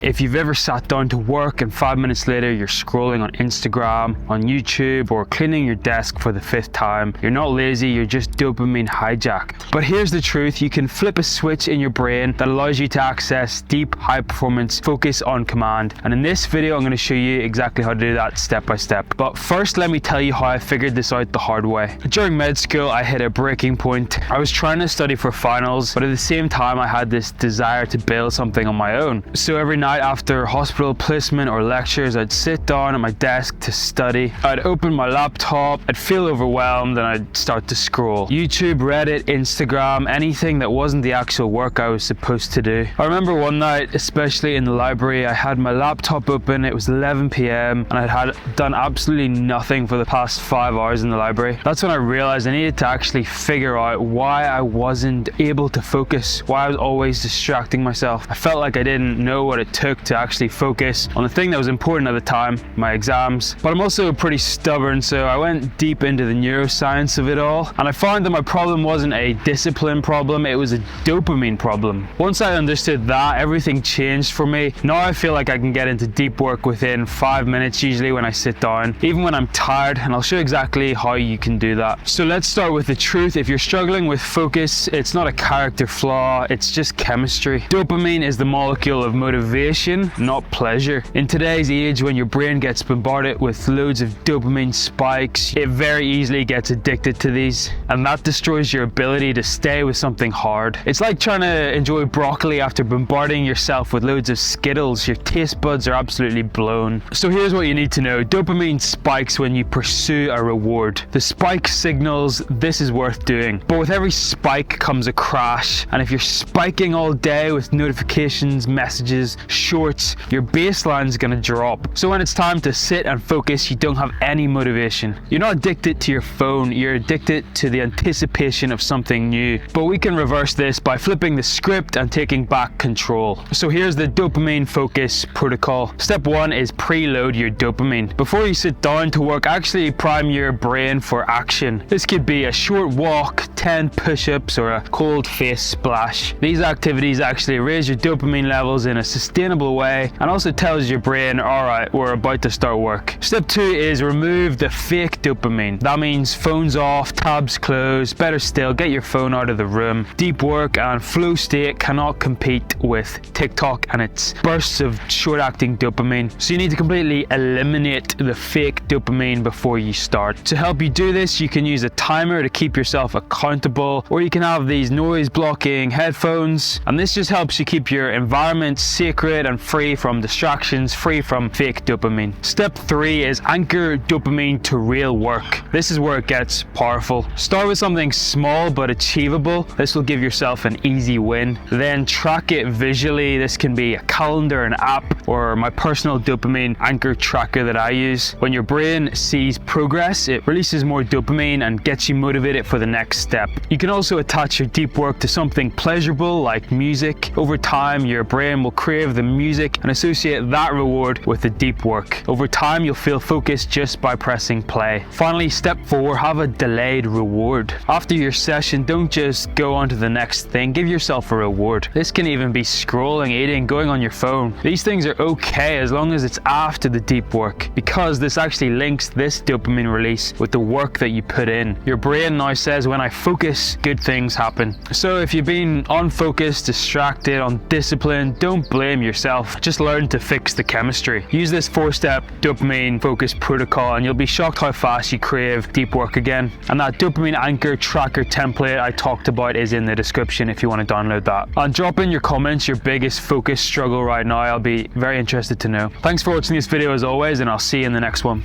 If you've ever sat down to work and 5 minutes later you're scrolling on Instagram, on YouTube, or cleaning your desk for the 5th time, you're not lazy, you're just dopamine hijacked. But here's the truth, you can flip a switch in your brain that allows you to access deep, high performance focus on command. And in this video, I'm going to show you exactly how to do that step by step. But first, let me tell you how I figured this out the hard way. During med school, I hit a breaking point. I was trying to study for finals, but at the same time, I had this desire to build something on my own. So every night after hospital placement or lectures, I'd sit down at my desk to study. I'd open my laptop, I'd feel overwhelmed, and I'd start to scroll. YouTube, Reddit, Instagram, anything that wasn't the actual work I was supposed to do. I remember one night, especially in the library, I had my laptop open, it was 11 p.m. and I had done absolutely nothing for the past 5 hours in the library. That's when I realized I needed to actually figure out why I wasn't able to focus, why I was always distracting myself. I felt like I didn't know what it took to actually focus on the thing that was important at the time, my exams. But I'm also pretty stubborn, so I went deep into the neuroscience of it all, and I found that my problem wasn't a discipline problem, it was a dopamine problem. Once I understood that, everything changed for me. Now I feel like I can get into deep work within 5 minutes usually when I sit down, even when I'm tired, and I'll show exactly how you can do that. So let's start with the truth. If you're struggling with focus, it's not a character flaw, it's just chemistry. Dopamine is the molecule of motivation, not pleasure. In today's age, when your brain gets bombarded with loads of dopamine spikes, it very easily gets addicted to these, and that destroys your ability to stay with something hard. It's like trying to enjoy broccoli after bombarding yourself with loads of Skittles. Your taste buds are absolutely blown. So here's what you need to know. Dopamine spikes when you pursue a reward. The spike signals this is worth doing. But with every spike comes a crash. And if you're spiking all day with notifications, messages, shorts, your baseline is going to drop. So when it's time to sit and focus, you don't have any motivation. You're not addicted to your phone, you're addicted to the anticipation of something new. But we can reverse this by flipping the script and taking back control. So here's the dopamine focus protocol. Step 1 is preload your dopamine. Before you sit down to work, actually prime your brain for action. This could be a short walk, 10 push-ups, or a cold face splash. These activities actually raise your dopamine levels in a sustainable way and also tells your brain, alright, we're about to start work. Step 2 is remove the fake dopamine. That means phones off, tabs closed, better still, get your phone out of the room. Deep work and flow state cannot compete with TikTok and its bursts of short-acting dopamine. So you need to completely eliminate the fake dopamine before you start. To help you do this, you can use a timer to keep yourself accountable, or you can have these noise-blocking headphones, and this just helps you keep your environment sacred and free from distractions, free from fake dopamine. Step 3 is anchor dopamine to real work. This is where it gets powerful. Start with something small but achievable. This will give yourself an easy win. Then track it visually. This can be a calendar, an app, or my personal dopamine anchor tracker that I use. When your brain sees progress, it releases more dopamine and gets you motivated for the next step. You can also attach your deep work to something pleasurable like music. Over time, your brain will crave the music and associate that reward with the deep work. Over time, you'll feel focused just by pressing play. Finally, step 4, have a delayed reward. After your session, don't just go on to the next thing, give yourself a reward. This can even be scrolling, eating, going on your phone. These things are okay as long as it's after the deep work, because this actually links this dopamine release with the work that you put in. Your brain now says, when I focus, good things happen. So if you've been unfocused, distracted, undisciplined, don't blame yourself. Just learn to fix the chemistry. Use this 4-step dopamine focus protocol and you'll be shocked how fast you crave deep work again. And that dopamine anchor tracker template I talked about is in the description if you want to download that. And drop in your comments your biggest focus struggle right now. I'll be very interested to know. Thanks for watching this video as always, and I'll see you in the next one.